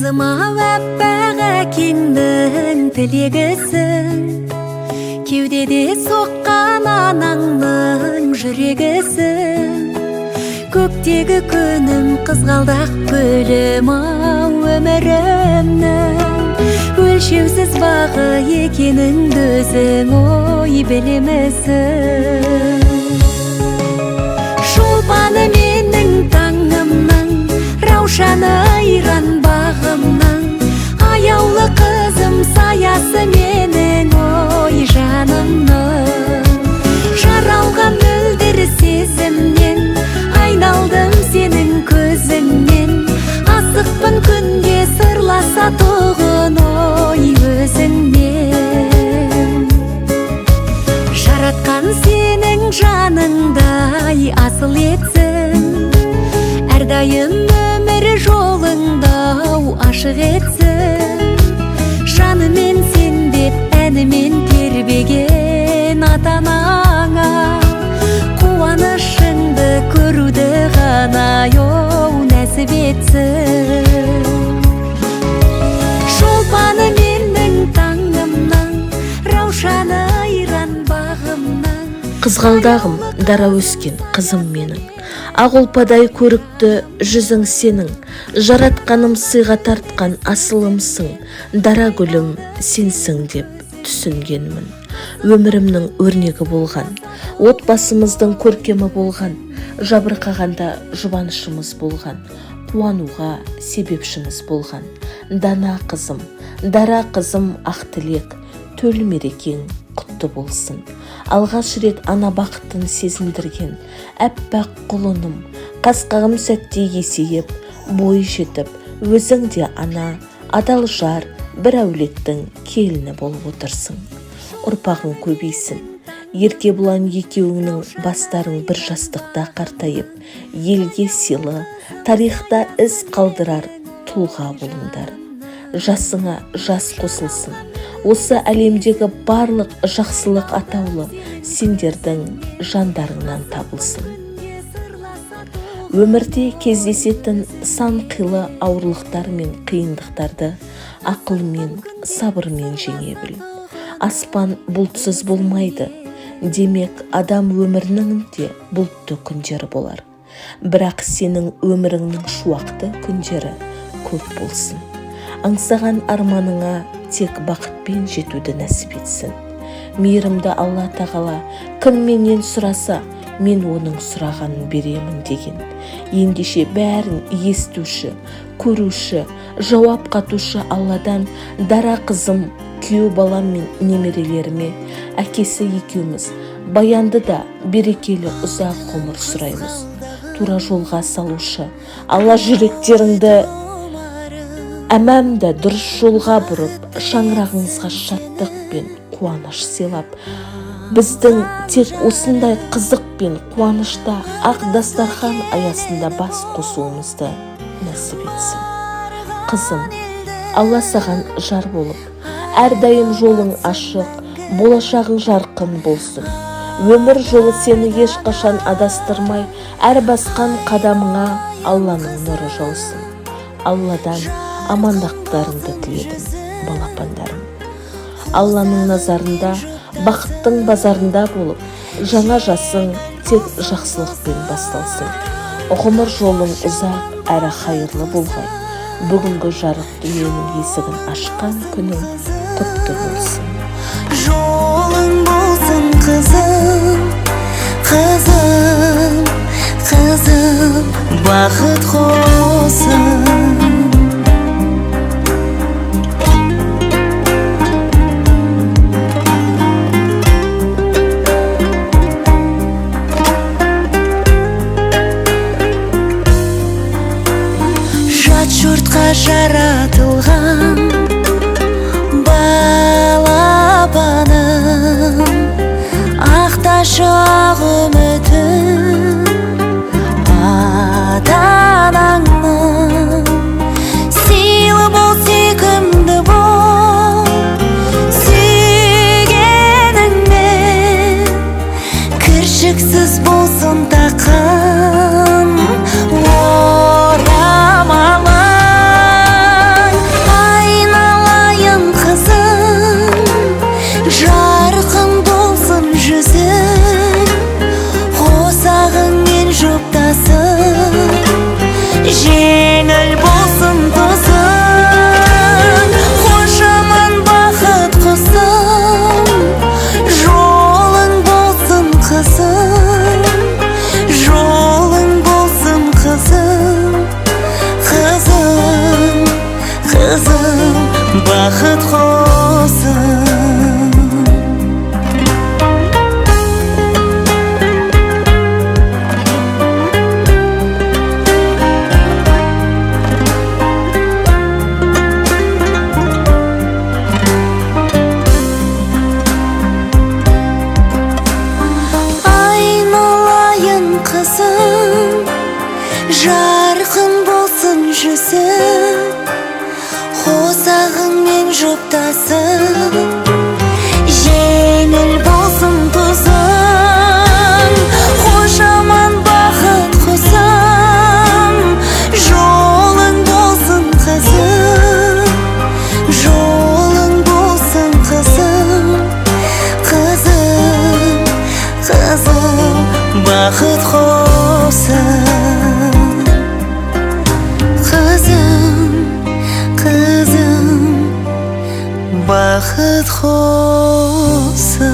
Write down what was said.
Қызыма әппәға кеңнің тілегісің, кеудеде соққан анаңның жүрегісің. Көктегі күнім қызғалдақ гүлім ау өмірімнің, өлшеусіз бағы екеніңді өзің ой білемісің. Шолпаны менің таңымның, раушаны айран бағымның, аяулы қызым саясы менің ой жанымның. Жаралған мөлдір сезімнен, айналдым сенің көзіңнен, асықпын күнде сырласа тұғын ой өзіңнен. Жаратқан сенің жаныңдай асыл етсін, әрдайым өмір жолыңда ашық етсін. Жанымен сен деп әнімен тербеген ата-анаңа, қуанышыңды көруді ғана нәсіп етсін. Шолпаны менің таңымның, раушаны айран бағымның. Қызғалдағым, дара өскен қызым менің, ақ ұлпадай көрікті жүзің сенің. Жаратқаным сыйға тартқан асылымсың, дара гүлім сенсің деп түсінгенмін. Өмірімнің өрнегі болған, отбасымыздың көркемі болған, жабырқағанда жұбанышымыз болған, қуануға себепшіміз болған. Дана қызым, дара қызым, ақ тілек, төл мерекең құтты болсын. Алғаш рет ана бақытын сезіндірген әппақ құлыным, қасқағым сәтте есейіп, бой жетіп, өзің де ана, адал жар, бір әулеттің келіні болып отырсың. Ұрпағың көбейсін, Еркебұлан екеуіңнің бастарың бір жастықта қартайып, елге сыйлы, тарихта із қалдырар тұлға болыңдар. Жасыңа жас қосылсын, осы әлемдегі барлық жақсылық атаулы сендердің жандарыңнан табылсын. Өмірде кездесетін сан қилы ауырлықтар мен қиындықтарды ақылмен, сабырмен жеңе біл. Аспан бұлтсыз болмайды, демек адам өмірінің де бұлтты күндері болар. Бірақ сенің өміріңнің шуақты күндері көп болсын. Аңсаған арманыңа тек бақытпен жетуді нәсіп етсін. Мейірімді Алла тағала кім менен сұраса, мен оның сұрағанын беремін деген. Ендеше бәрін естуші, көруші, жауап қатушы Алладан дара қызым, күйеу балам мен немерелеріме, әкесі екеуміз баянды да берекелі ұзақ ғұмыр сұраймыз. Тура жолға салушы Алла жүректеріңді әмәмді дұрыс жолға бұрып, шаңырағыңызға шаттық пен қуаныш сыйлап, біздің тек осындай қызық пен қуанышта ақ дастархан аясында бас қосуымызды нәсіп етсін. Қызым, Алла саған жар болып, әрдайым жолың ашық, болашағың жарқын болсын. Өмір жолы сені ешқашан адастырмай, әр басқан қадамыңа Алланың нұры жаусын. Алладан амандықтарыңды тіледім, балапандарым. Алланың назарында, бақыттың базарында болып, жаңа жасың тек жақсылықпен басталсын. Ғұмыр жолың ұзақ әрі қайырлы болғай. Бүгінгі жарық дүниенің есігін ашқан күнің құтты болсын. Жолың болсын қызым, қызым, қызым, бақыт қосын. Жұртқа жаратылған балапаным, ақташы ақ үмітім, ата-анаңның сыйлы бол, сүйкімді бол, сүйгеніңмен кіршіксіз болсын тақым орамалың. бақыт қоссын.